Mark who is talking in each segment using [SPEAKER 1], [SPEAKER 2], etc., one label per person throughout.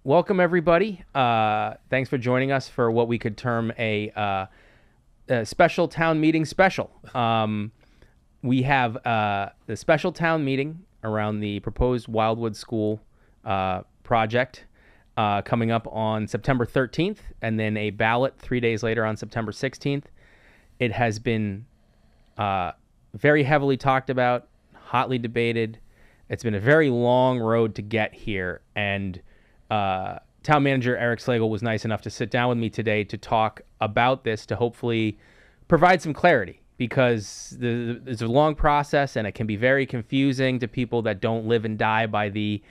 [SPEAKER 1] welcome everybody. Thanks for joining us for what we could term a special town meeting special. We have the special town meeting around the proposed Wildwood School project coming up on September 13th, and then a ballot 3 days later on September 16th. It has been very heavily talked about, hotly debated. It's been a very long road to get here, and Town Manager Eric Slagle was nice enough to sit down with me today to talk about this, to hopefully provide some clarity, because it's a long process and it can be very confusing to people that don't live and die by the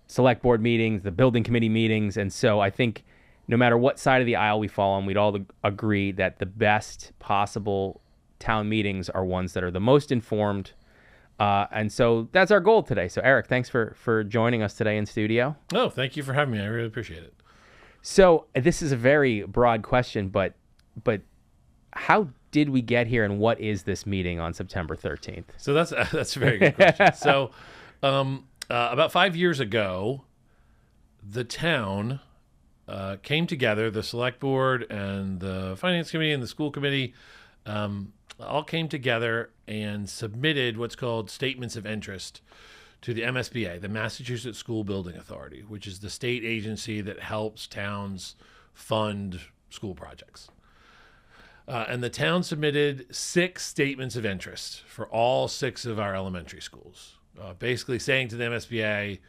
[SPEAKER 1] select board meetings, the building committee meetings. And so I think no matter what side of the aisle we fall on, we'd all agree that the best possible town meetings are ones that are the most informed. And so that's our goal today. So Eric, thanks for joining us today in studio.
[SPEAKER 2] Oh, thank you for having me. I really appreciate it.
[SPEAKER 1] So this is a very broad question, but how did we get here, and what is this meeting on September 13th?
[SPEAKER 2] So that's a very good question. So about 5 years ago, the town came together, the select board and the finance committee and the school committee all came together and submitted what's called statements of interest to the MSBA, the Massachusetts School Building Authority, which is the state agency that helps towns fund school projects. And the town submitted 6 statements of interest for all 6 of our elementary schools, basically saying to the MSBA,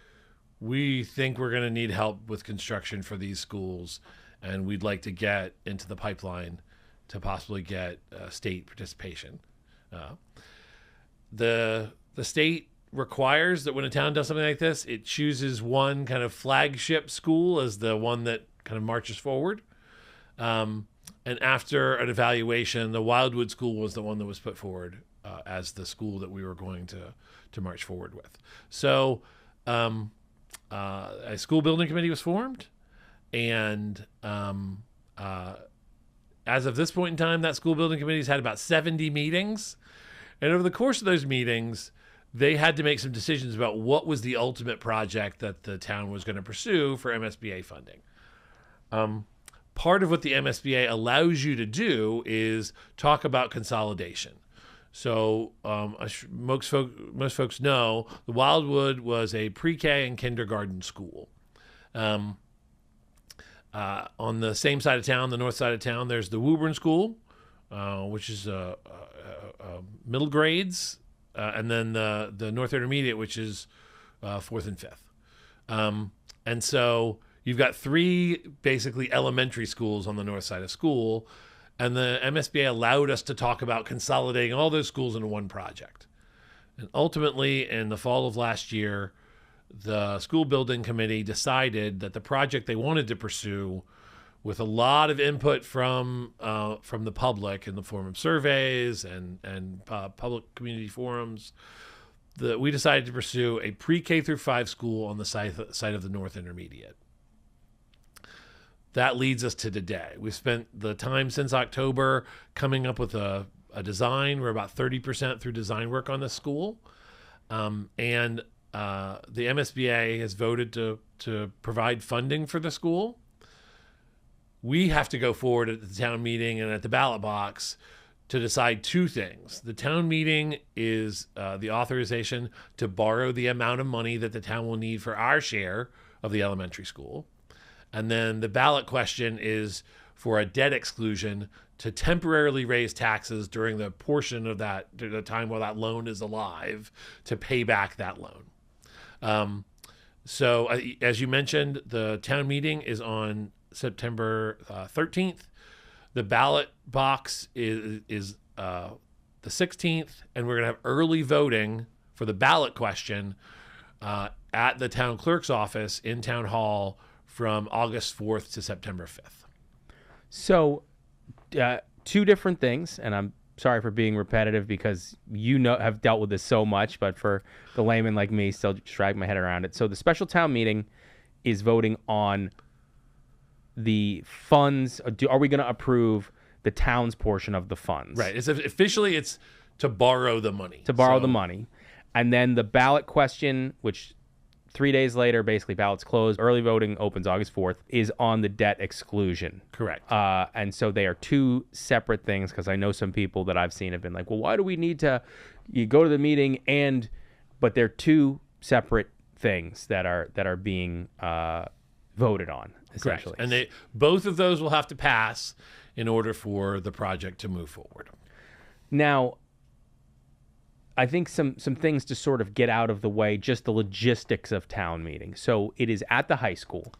[SPEAKER 2] we think we're going to need help with construction for these schools, and we'd like to get into the pipeline to possibly get state participation. The state requires that when a town does something like this, it chooses one kind of flagship school as the one that kind of marches forward. And after an evaluation, the Wildwood School was the one that was put forward as the school that we were going to march forward with. So a school building committee was formed, and as of this point in time, that school building committee's had about 70 meetings. And over the course of those meetings, they had to make some decisions about what was the ultimate project that the town was going to pursue for MSBA funding. Part of what the MSBA allows you to do is talk about consolidation. So most folks know the Wildwood was a pre-K and kindergarten school. On the same side of town, the north side of town, there's the Woburn School, which is middle grades, and then the North Intermediate, which is 4th and 5th. And so you've got 3 basically elementary schools on the north side of school, and the MSBA allowed us to talk about consolidating all those schools into one project. And ultimately, in the fall of last year, the school building committee decided that the project they wanted to pursue, with a lot of input from the public in the form of surveys and public community forums, that we decided to pursue a pre-K through 5 school on the site of the North Intermediate. That leads us to today. We've spent the time since October coming up with a design. We're about 30% through design work on this school. And the MSBA has voted to provide funding for the school. We have to go forward at the town meeting and at the ballot box to decide 2 things. The town meeting is the authorization to borrow the amount of money that the town will need for our share of the elementary school. And then the ballot question is for a debt exclusion to temporarily raise taxes during the portion of that, during the time while that loan is alive, to pay back that loan. So as you mentioned, the town meeting is on September 13th. The ballot box is the 16th, and we're going to have early voting for the ballot question at the town clerk's office in Town Hall from August 4th to September 5th.
[SPEAKER 1] So 2 different things, and I'm sorry for being repetitive because have dealt with this so much, but for the layman like me, still just drag my head around it. So the special town meeting is voting on the funds. Are we going to approve the town's portion of the funds?
[SPEAKER 2] Right. It's to borrow the money.
[SPEAKER 1] To borrow the money. And then the ballot question, which 3 days later, basically ballots closed. Early voting opens August 4th, is on the debt exclusion.
[SPEAKER 2] Correct.
[SPEAKER 1] And so they are two separate things, because I know some people that I've seen have been like, well, why do we need to, you go to the meeting but they're two separate things that are being voted on, essentially.
[SPEAKER 2] Correct. And both of those will have to pass in order for the project to move forward.
[SPEAKER 1] Now, I think some things to sort of get out of the way, just the logistics of town meeting. So it is at the high school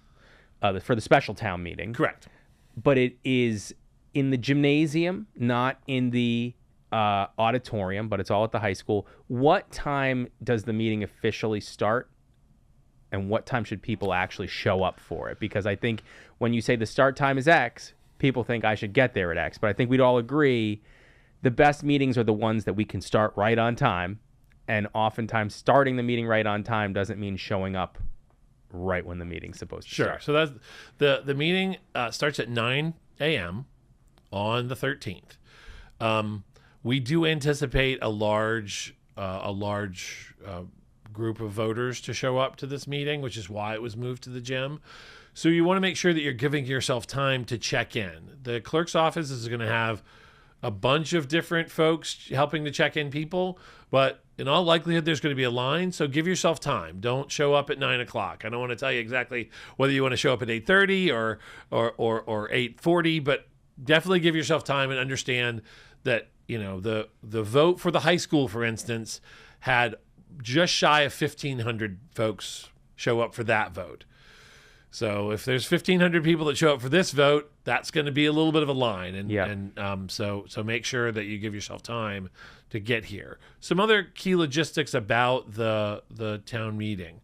[SPEAKER 1] for the special town meeting.
[SPEAKER 2] Correct.
[SPEAKER 1] But it is in the gymnasium, not in the auditorium, but it's all at the high school. What time does the meeting officially start? And what time should people actually show up for it? Because I think when you say the start time is X, people think I should get there at X. But I think we'd all agree the best meetings are the ones that we can start right on time. And oftentimes starting the meeting right on time doesn't mean showing up right when the meeting's supposed to start.
[SPEAKER 2] So that's the meeting starts at 9 a.m. on the 13th. We do anticipate a large group of voters to show up to this meeting, which is why it was moved to the gym. So you want to make sure that you're giving yourself time to check in. The clerk's office is going to have a bunch of different folks helping to check in people, but in all likelihood, there's going to be a line. So give yourself time. Don't show up at 9 o'clock. I don't want to tell you exactly whether you want to show up at 8:30 or 8:40, but definitely give yourself time and understand that, you know, the vote for the high school, for instance, had just shy of 1,500 folks show up for that vote. So if there's 1,500 people that show up for this vote, that's going to be a little bit of a line. So make sure that you give yourself time to get here. Some other key logistics about the town meeting.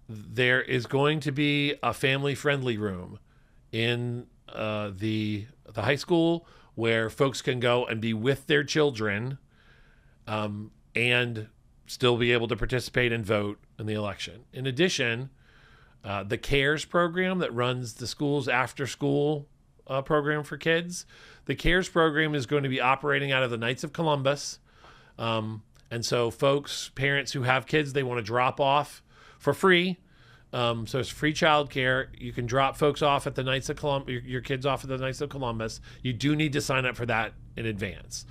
[SPEAKER 2] There is going to be a family-friendly room in the high school where folks can go and be with their children and still be able to participate and vote in the election. In addition, the CARES program that runs the school's after-school program for kids, the CARES program is going to be operating out of the Knights of Columbus. And so folks, parents who have kids they want to drop off for free, so it's free childcare. You can drop folks off at the Knights of Columbus, your kids off at the Knights of Columbus. You do need to sign up for that in advance.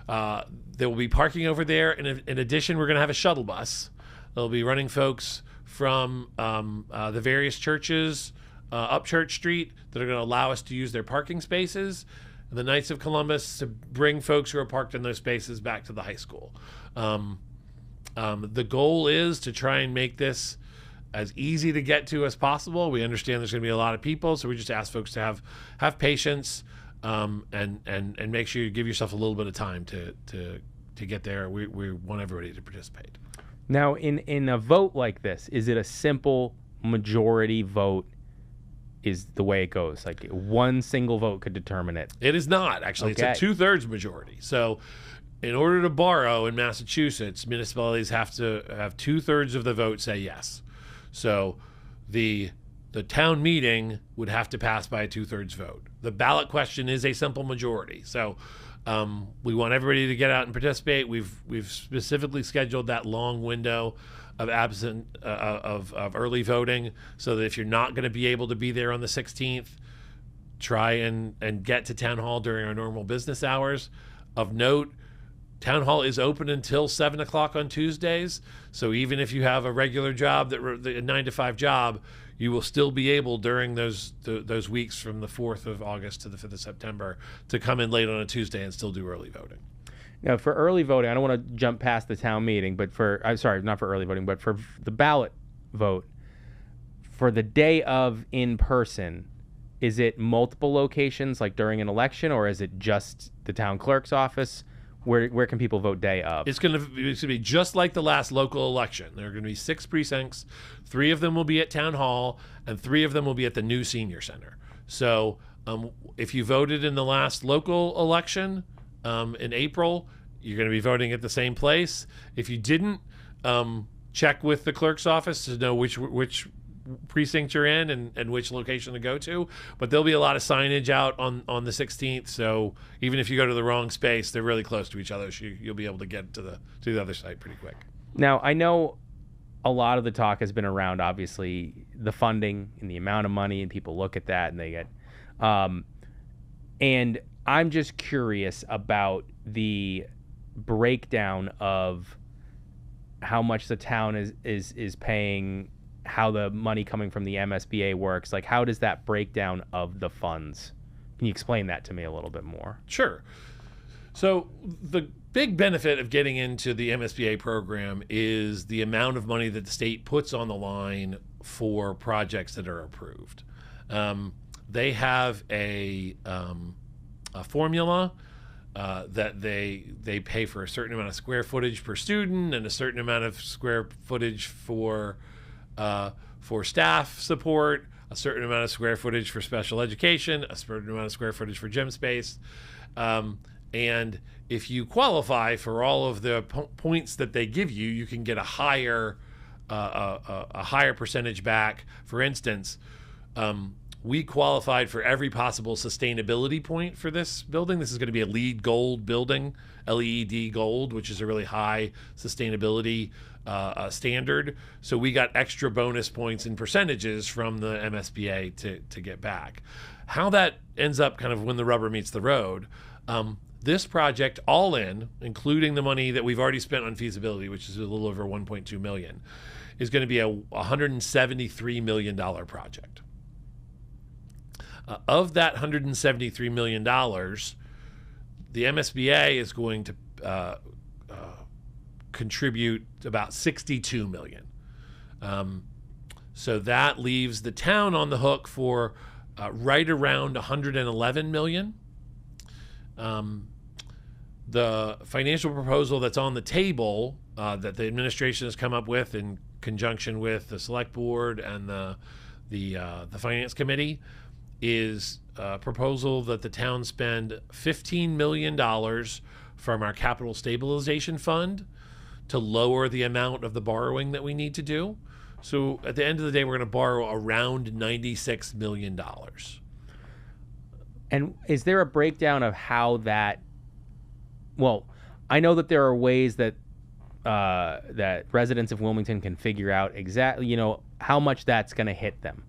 [SPEAKER 2] There will be parking over there. And in addition, we're going to have a shuttle bus. They'll be running folks from the various churches up Church Street that are going to allow us to use their parking spaces. And the Knights of Columbus to bring folks who are parked in those spaces back to the high school. The goal is to try and make this as easy to get to as possible. We understand there's going to be a lot of people, so we just ask folks to have patience and make sure you give yourself a little bit of time to get there. We want everybody to participate.
[SPEAKER 1] Now, in a vote like this, is it a simple majority vote is the way it goes? Like one single vote could determine it?
[SPEAKER 2] It is not, actually.
[SPEAKER 1] Okay.
[SPEAKER 2] It's a 2/3 majority. So in order to borrow in Massachusetts, municipalities have to have 2/3 of the vote say yes. So the town meeting would have to pass by a 2/3 vote. The ballot question is a simple majority. So we want everybody to get out and participate. We've specifically scheduled that long window of of early voting, so that if you're not going to be able to be there on the 16th, try and get to town hall during our normal business hours. Of note, town hall is open until 7 o'clock on Tuesdays. So even if you have a regular job, a 9-to-5 job, you will still be able during those weeks from the 4th of August to the 5th of September to come in late on a Tuesday and still do early voting.
[SPEAKER 1] Now, for early voting, I don't want to jump past the town meeting, but not for early voting, but for the ballot vote, for the day of in person, is it multiple locations like during an election, or is it just the town clerk's office? Where can people vote day of?
[SPEAKER 2] It's going to be just like the last local election. There are going to be 6 precincts. 3 of them will be at town hall, and 3 of them will be at the new senior center. So if you voted in the last local election in April, you're going to be voting at the same place. If you didn't, check with the clerk's office to know which precinct you're in and which location to go to. But there'll be a lot of signage out on the 16th, so even if you go to the wrong space, they're really close to each other, so you'll be able to get to the other side pretty quick.
[SPEAKER 1] Now, I know a lot of the talk has been around, obviously, the funding and the amount of money, and people look at that and they get, and I'm just curious about the breakdown of how much the town is paying, how the money coming from the MSBA works. Like, how does that breakdown of the funds? Can you explain that to me a little bit more?
[SPEAKER 2] Sure. So the big benefit of getting into the MSBA program is the amount of money that the state puts on the line for projects that are approved. They have a formula that they pay for a certain amount of square footage per student and a certain amount of square footage for staff support, a certain amount of square footage for special education, a certain amount of square footage for gym space. And if you qualify for all of the points that they give you, you can get a higher percentage back. For instance, we qualified for every possible sustainability point for this building. This is going to be a LEED Gold building, LEED Gold, which is a really high sustainability standard. So we got extra bonus points and percentages from the MSBA to get back. How that ends up kind of when the rubber meets the road, this project all in, including the money that we've already spent on feasibility, which is a little over $1.2 million, is going to be a $173 million project. Of that $173 million, the MSBA is going to contribute about $62 million. So that leaves the town on the hook for right around $111 million. The financial proposal that's on the table that the administration has come up with in conjunction with the select board and the finance committee is a proposal that the town spend $15 million from our capital stabilization fund to lower the amount of the borrowing that we need to do. So at the end of the day, we're going to borrow around $96 million.
[SPEAKER 1] And is there a breakdown of how that? Well, I know that there are ways that that residents of Wilmington can figure out exactly, how much that's going to hit them.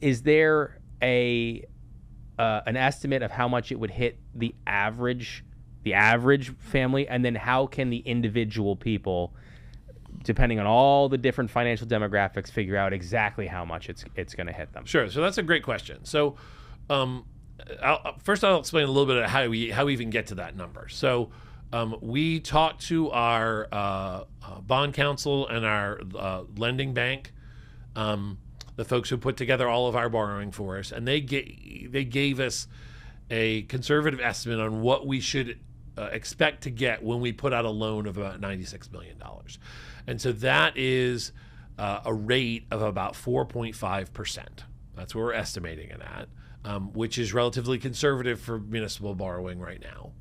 [SPEAKER 1] Is there an estimate of how much it would hit the average family, and then how can the individual people, depending on all the different financial demographics, figure out exactly how much it's going to hit them?
[SPEAKER 2] Sure. So that's a great question. So I'll explain a little bit of how we even get to that number. So we talked to our bond counsel and our lending bank, the folks who put together all of our borrowing for us, and they gave us a conservative estimate on what we should expect to get when we put out a loan of about $96 million. And so that is a rate of about 4.5%. That's what we're estimating it at. Which is relatively conservative for municipal borrowing right now.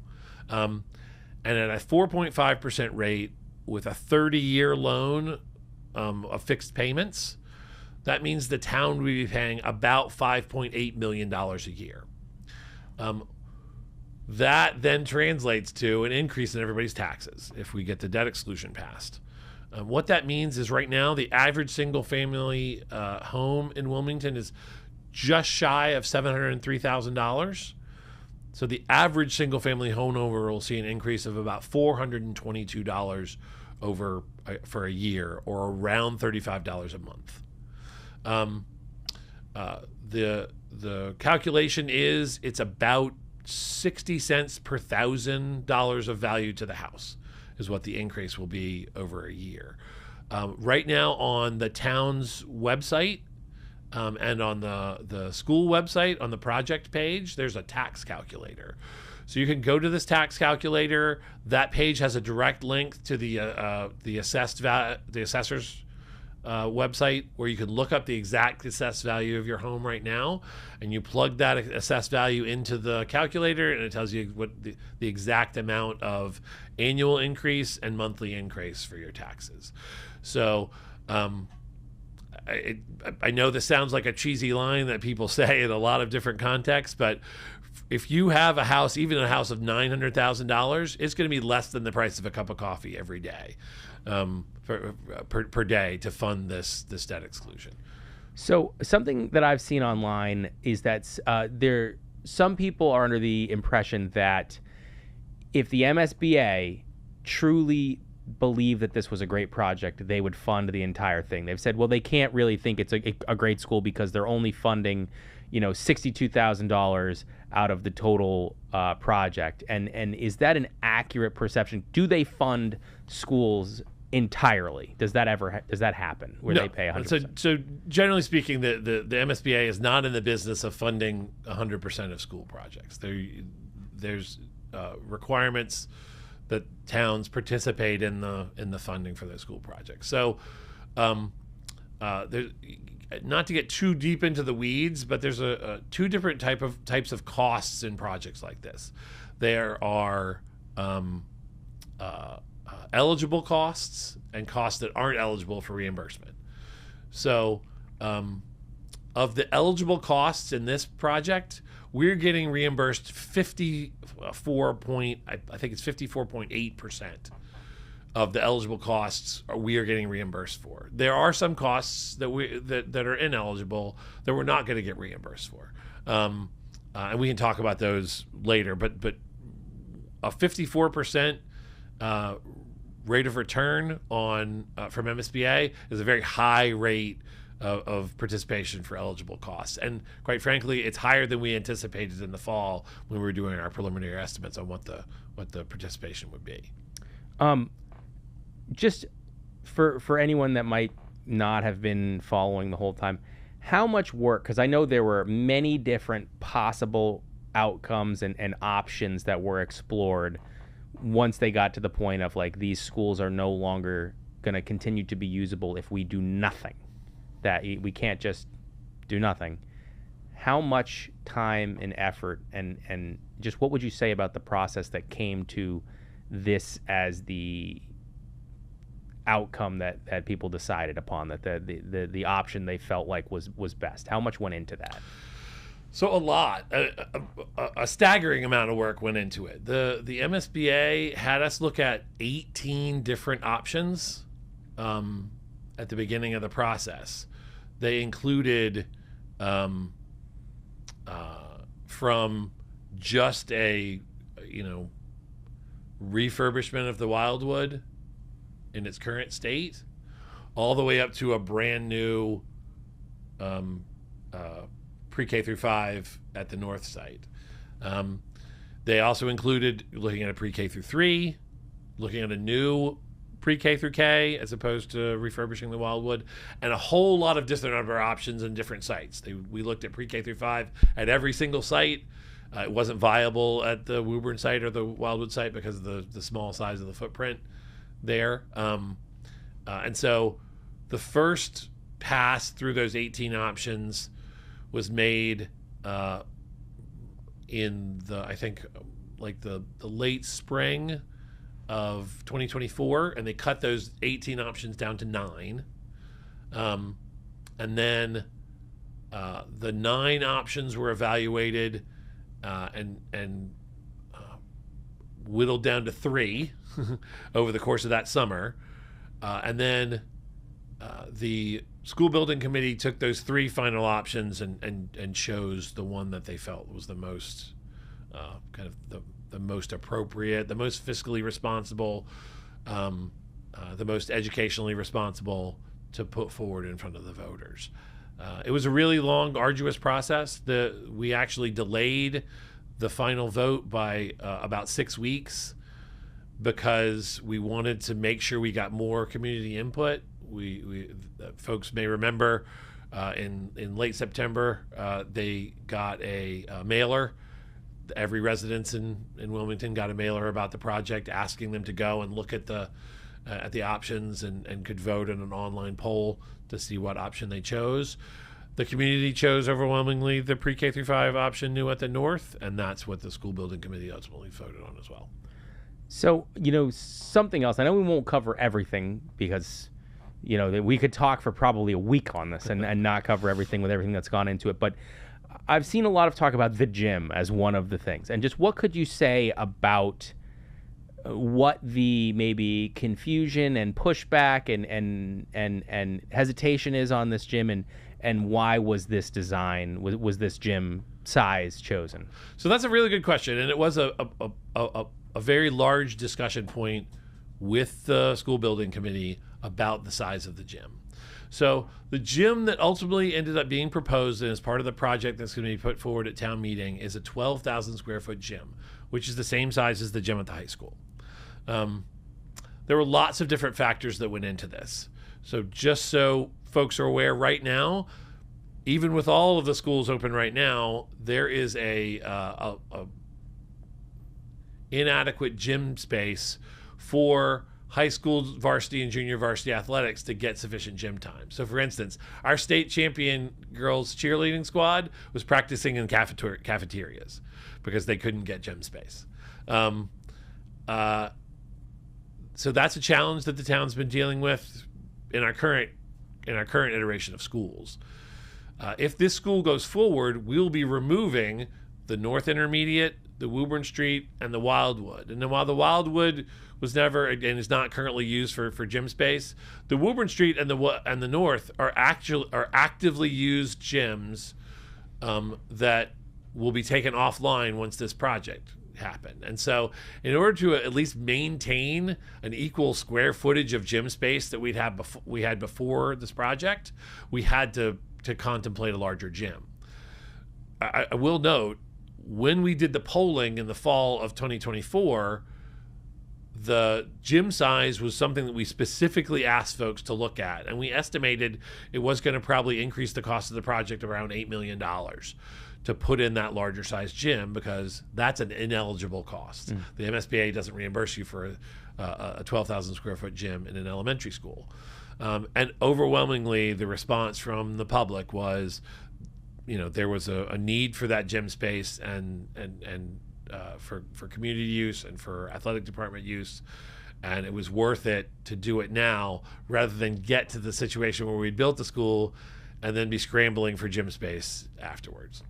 [SPEAKER 2] And at a 4.5% rate with a 30-year loan of fixed payments, that means the town would be paying about $5.8 million a year. That then translates to an increase in everybody's taxes if we get the debt exclusion passed. What that means is right now the average single-family home in Wilmington is just shy of $703,000. So the average single-family homeowner will see an increase of about $422 for a year, or around $35 a month. The calculation is it's about 60 cents per $1,000 of value to the house is what the increase will be over a year. Right now on the town's website, and on the school website, on the project page, there's a tax calculator. So you can go to this tax calculator. That page has a direct link to the assessor's website, where you can look up the exact assessed value of your home right now, and you plug that assessed value into the calculator, and it tells you what the exact amount of annual increase and monthly increase for your taxes. So I know this sounds like a cheesy line that people say in a lot of different contexts, but if you have a house, even a house of $900,000, it's going to be less than the price of a cup of coffee every day, per day to fund this debt exclusion.
[SPEAKER 1] So something that I've seen online is that some people are under the impression that if the MSBA truly believed that this was a great project, they would fund the entire thing. They've said, well, they can't really think it's a great school because they're only funding, $62,000 out of the total project. And is that an accurate perception? Do they fund schools entirely? Does that happen where they pay 100%?
[SPEAKER 2] So generally speaking, the MSBA is not in the business of funding 100% of school projects. There's requirements that towns participate in the funding for those school projects. So there's, not to get too deep into the weeds, but there's two different types of costs in projects like this. There are eligible costs and costs that aren't eligible for reimbursement. So of the eligible costs in this project, we're getting reimbursed 54.8% of the eligible costs we are getting reimbursed for. There are some costs that are ineligible that we're not going to get reimbursed for, and we can talk about those later. But a 54% rate of return on from MSBA is a very high rate of participation for eligible costs. And quite frankly, it's higher than we anticipated in the fall when we were doing our preliminary estimates on what the participation would be.
[SPEAKER 1] Just for anyone that might not have been following the whole time, how much work, because I know there were many different possible outcomes and options that were explored once they got to the point of like, these schools are no longer going to continue to be usable if we do nothing. That we can't just do nothing. How much time and effort and just what would you say about the process that came to this as the outcome that people decided upon, that the option they felt like was best? How much went into that?
[SPEAKER 2] So a lot, a staggering amount of work went into it. The MSBA had us look at 18 different options at the beginning of the process. They included from just a refurbishment of the Wildwood in its current state, all the way up to a brand new pre-K through 5 at the north site. They also included looking at a pre-K through 3, looking at a new pre-K through K as opposed to refurbishing the Wildwood, and a whole lot of different other options in different sites. We looked at pre-K through 5 at every single site. It wasn't viable at the Woburn site or the Wildwood site because of the small size of the footprint there. And so the first pass through those 18 options was made in the late spring of 2024, and they cut those 18 options down to 9. And then the 9 options were evaluated and whittled down to 3 over the course of that summer. And then the school building committee took those 3 final options and chose the one that they felt was the most the most appropriate, the most fiscally responsible, the most educationally responsible to put forward in front of the voters. It was a really long, arduous process. We actually delayed the final vote by about 6 weeks because we wanted to make sure we got more community input. Folks may remember in late September, they got a mailer. Every residence in Wilmington got a mailer about the project, asking them to go and look at the options and could vote in an online poll to see what option they chose. The community chose overwhelmingly the pre-K through 5 option new at the north, and that's what the school building committee ultimately voted on as well.
[SPEAKER 1] So, something else, I know we won't cover everything because, that we could talk for probably a week on this and not cover everything with everything that's gone into it. But I've seen a lot of talk about the gym as one of the things, and just what could you say about what the maybe confusion and pushback and hesitation is on this gym, and why was this design, was this gym size chosen?
[SPEAKER 2] So that's a really good question, and it was a very large discussion point with the school building committee about the size of the gym. So the gym that ultimately ended up being proposed and as part of the project that's going to be put forward at town meeting is a 12,000 square foot gym, which is the same size as the gym at the high school. There were lots of different factors that went into this. So just so folks are aware, right now, even with all of the schools open right now, there is a inadequate gym space for high school varsity and junior varsity athletics to get sufficient gym time. So for instance, our state champion girls cheerleading squad was practicing in cafeterias because they couldn't get gym space. So that's a challenge that the town's been dealing with in our current iteration of schools. If this school goes forward, we'll be removing the North Intermediate, the Woburn Street, and the Wildwood. And then while the Wildwood was never and is not currently used for gym space, the Woburn Street and the North are actively used gyms that will be taken offline once this project happened. And so in order to at least maintain an equal square footage of gym space that we had before this project, we had to contemplate a larger gym. I will note, when we did the polling in the fall of 2024, the gym size was something that we specifically asked folks to look at, and we estimated it was going to probably increase the cost of the project around $8 million to put in that larger size gym, because that's an ineligible cost. The MSBA doesn't reimburse you for a 12,000 square foot gym in an elementary school. And overwhelmingly, the response from the public was, there was a need for that gym space and for community use and for athletic department use, and it was worth it to do it now rather than get to the situation where we built the school and then be scrambling for gym space afterwards.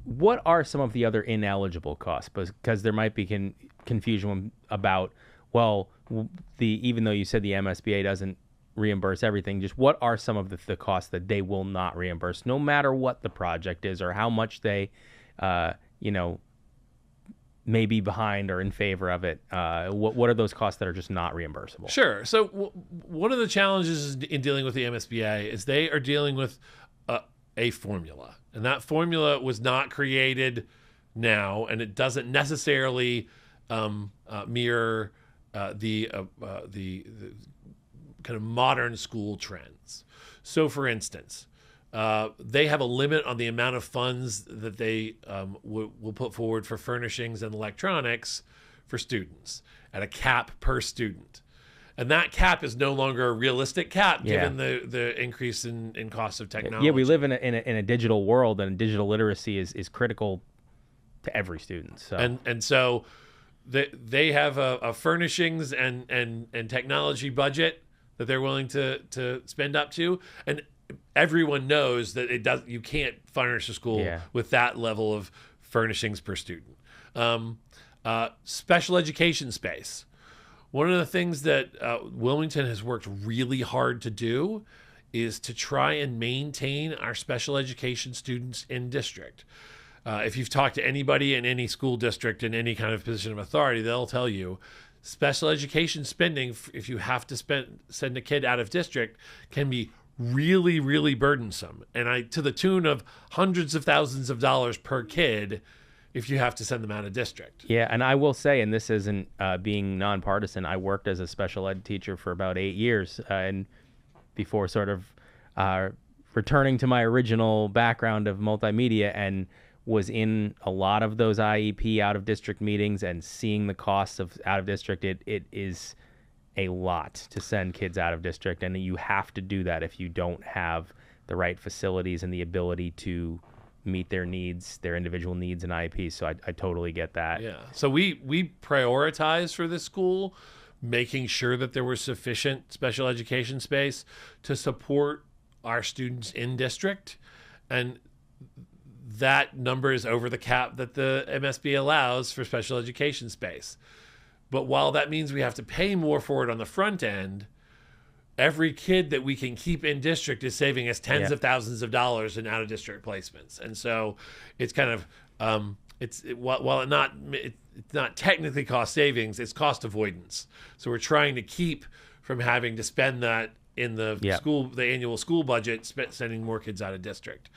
[SPEAKER 1] What are some of the other ineligible costs? Because there might be confusion about, even though you said the MSBA doesn't reimburse everything, just what are some of the costs that they will not reimburse, no matter what the project is or how much they, may be behind or in favor of it? What are those costs that are just not reimbursable?
[SPEAKER 2] Sure. So one of the challenges in dealing with the MSBA is they are dealing with a formula, and that formula was not created now, and it doesn't necessarily mirror the kind of modern school trends. So for instance, they have a limit on the amount of funds that they will put forward for furnishings and electronics for students at a cap per student. And that cap is no longer a realistic cap given the increase in cost of technology.
[SPEAKER 1] Yeah, we live in a digital world, and digital literacy is critical to every student. So
[SPEAKER 2] and so they have a furnishings and technology budget that they're willing to spend up to, and everyone knows that you can't furnish a school with that level of furnishings per student. Special education space. One of the things that Wilmington has worked really hard to do is to try and maintain our special education students in district. If you've talked to anybody in any school district in any kind of position of authority, they'll tell you special education spending, if you have to send a kid out of district, can be really, really burdensome. And to the tune of hundreds of thousands of dollars per kid if you have to send them out of district.
[SPEAKER 1] Yeah, and I will say, and this isn't being nonpartisan, I worked as a special ed teacher for about 8 years, and before sort of returning to my original background of multimedia, and was in a lot of those IEP out-of-district meetings and seeing the costs of out-of-district. It is a lot to send kids out of district, and you have to do that if you don't have the right facilities and the ability to meet their needs, their individual needs and IEPs. So I totally get that.
[SPEAKER 2] Yeah. So we prioritize for this school making sure that there was sufficient special education space to support our students in district. And that number is over the cap that the MSBA allows for special education space. But while that means we have to pay more for it on the front end, every kid that we can keep in district is saving us tens of thousands of dollars in out-of-district placements. And so it's kind of, while it's not technically cost savings, it's cost avoidance. So we're trying to keep from having to spend that in the the annual school budget, sending more kids out of district.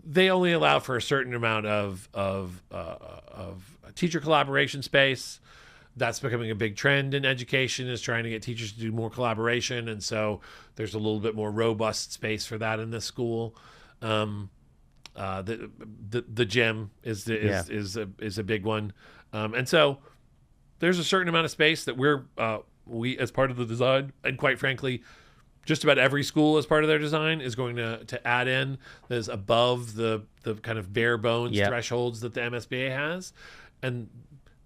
[SPEAKER 2] They only allow for a certain amount of teacher collaboration space. That's becoming a big trend in education, is trying to get teachers to do more collaboration, and so there's a little bit more robust space for that in this school. The gym is a big one, and so there's a certain amount of space that we as part of the design, and quite frankly, just about every school as part of their design is going to add in that is above the kind of bare bones thresholds that the MSBA has, and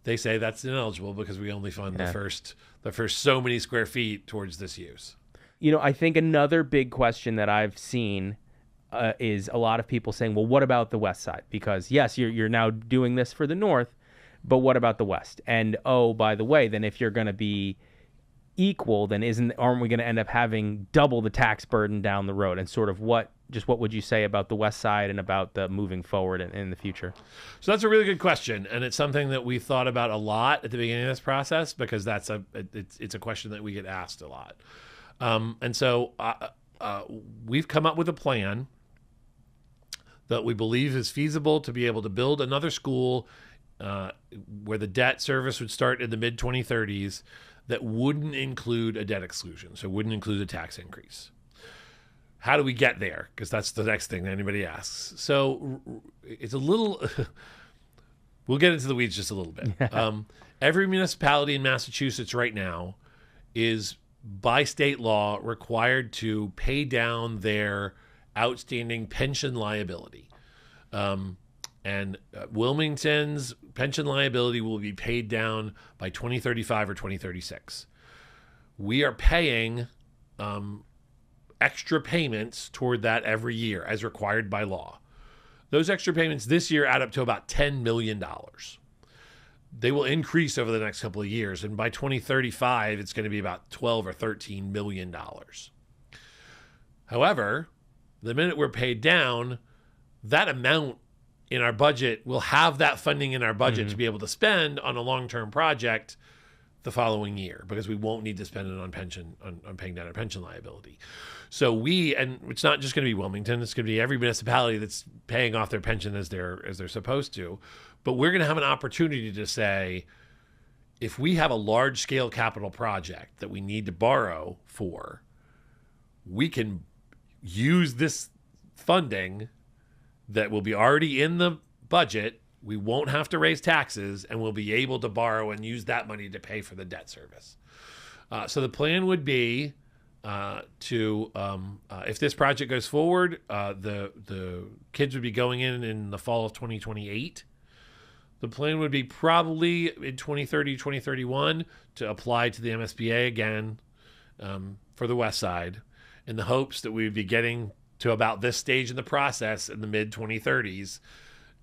[SPEAKER 2] they say that's ineligible because we only fund the first so many square feet towards this use.
[SPEAKER 1] I think another big question that I've seen is a lot of people saying, well, what about the west side? Because yes, you're now doing this for the north, but what about the west? And oh, by the way, then if you're going to be equal, then aren't we going to end up having double the tax burden down the road? And sort of what would you say about the west side and about the moving forward in the future?
[SPEAKER 2] So that's a really good question, and it's something that we thought about a lot at the beginning of this process, because it's a question that we get asked a lot. And so we've come up with a plan that we believe is feasible to be able to build another school where the debt service would start in the mid-2030s that wouldn't include a debt exclusion, so wouldn't include a tax increase. How do we get there? Because that's the next thing that anybody asks. So it's a little, we'll get into the weeds just a little bit. Every municipality in Massachusetts right now is, by state law, required to pay down their outstanding pension liability. And Wilmington's pension liability will be paid down by 2035 or 2036. We are paying extra payments toward that every year as required by law. Those extra payments this year add up to about $10 million. They will increase over the next couple of years, and by 2035, it's going to be about $12 or $13 million. However, the minute we're paid down, that amount in our budget, we'll have that funding in our budget to be able to spend on a long-term project the following year, because we won't need to spend it on pension, on paying down our pension liability. So and it's not just going to be Wilmington, it's going to be every municipality that's paying off their pension as they're supposed to. But we're going to have an opportunity to say, if we have a large-scale capital project that we need to borrow for, we can use this funding that will be already in the budget. We won't have to raise taxes, and we'll be able to borrow and use that money to pay for the debt service. So the plan would be if this project goes forward, the kids would be going in the fall of 2028. The plan would be probably in 2030, 2031 to apply to the MSBA again for the west side, in the hopes that we would be getting to about this stage in the process in the mid-2030s,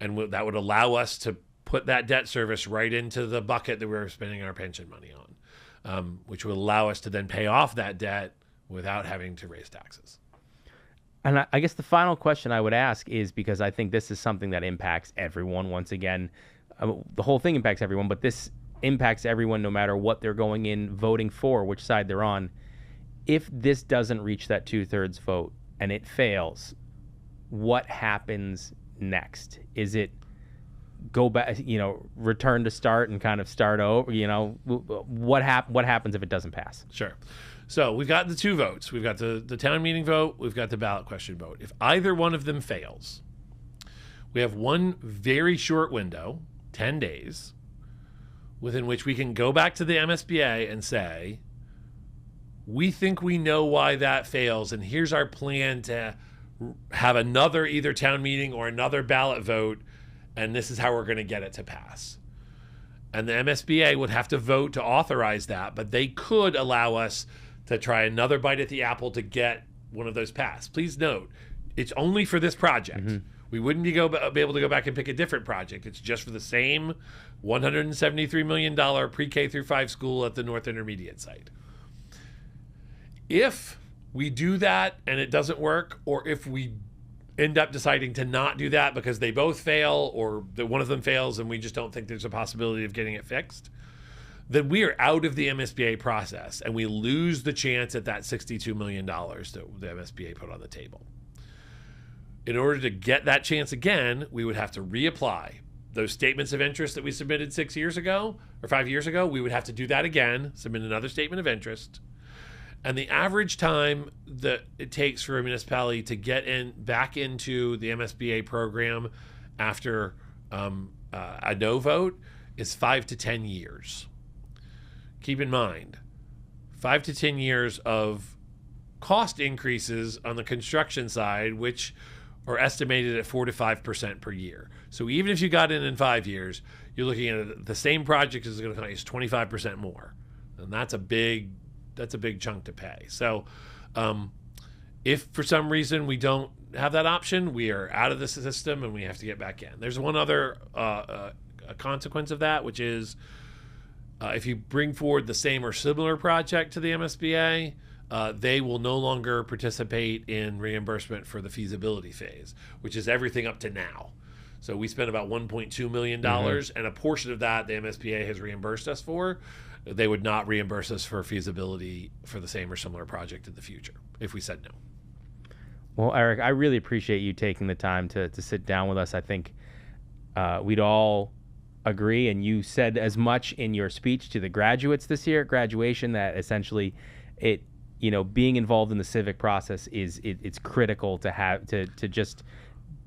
[SPEAKER 2] and that would allow us to put that debt service right into the bucket that we're spending our pension money on, which would allow us to then pay off that debt without having to raise taxes.
[SPEAKER 1] And I guess the final question I would ask is, because I think this is something that impacts everyone, once again, the whole thing impacts everyone, but this impacts everyone no matter what they're going in voting for, which side they're on. If this doesn't reach that 2/3 vote and it fails, what happens next? Is it go back, return to start and kind of start over? What happens if it doesn't pass?
[SPEAKER 2] Sure. So we've got the two votes. We've got the town meeting vote. We've got the ballot question vote. If either one of them fails, we have one very short window, 10 days, within which we can go back to the MSBA and say, we think we know why that fails, and here's our plan to have another either town meeting or another ballot vote, and this is how we're going to get it to pass. And the MSBA would have to vote to authorize that, but they could allow us to try another bite at the apple to get one of those passed. Please note, it's only for this project. We wouldn't be able to go back and pick a different project. It's just for the same $173 million pre-K through 5 school at the North Intermediate site. If we do that and it doesn't work, or if we end up deciding to not do that because they both fail, or that one of them fails and we just don't think there's a possibility of getting it fixed, then we are out of the MSBA process and we lose the chance at that $62 million that the MSBA put on the table. In order to get that chance again, we would have to reapply. Those statements of interest that we submitted 6 years ago or 5 years ago, we would have to do that again, submit another statement of interest. And the average time that it takes for a municipality to get back into the MSBA program after a no vote is 5 to 10 years. Keep in mind, 5 to 10 years of cost increases on the construction side, which are estimated at 4 to 5% per year. So even if you got in 5 years, you're looking at the same project is going to cost 25% more, and that's a big chunk to pay. So if for some reason we don't have that option, we are out of the system and we have to get back in. There's one other consequence of that, which is if you bring forward the same or similar project to the MSBA, they will no longer participate in reimbursement for the feasibility phase, which is everything up to now. So we spent about $1.2 million, and a portion of that the MSBA has reimbursed us for. They would not reimburse us for feasibility for the same or similar project in the future if we said no.
[SPEAKER 1] Well, Eric, I really appreciate you taking the time to sit down with us. I think we'd all agree, and you said as much in your speech to the graduates this year at graduation, that essentially being involved in the civic process it's critical to have to just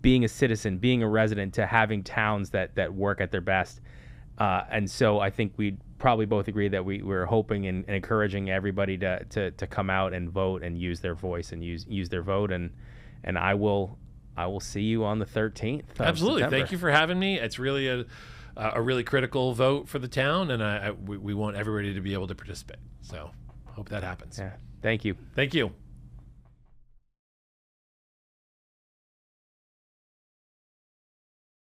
[SPEAKER 1] being a citizen, being a resident, to having towns that work at their best. And so I think we'd probably both agree that we're hoping and encouraging everybody to come out and vote and use their voice and use their vote. And I will see you on the 13th.
[SPEAKER 2] Absolutely.
[SPEAKER 1] September.
[SPEAKER 2] Thank you for having me. It's really a really critical vote for the town, and we want everybody to be able to participate. So hope that happens.
[SPEAKER 1] Yeah. Thank you.
[SPEAKER 2] Thank you.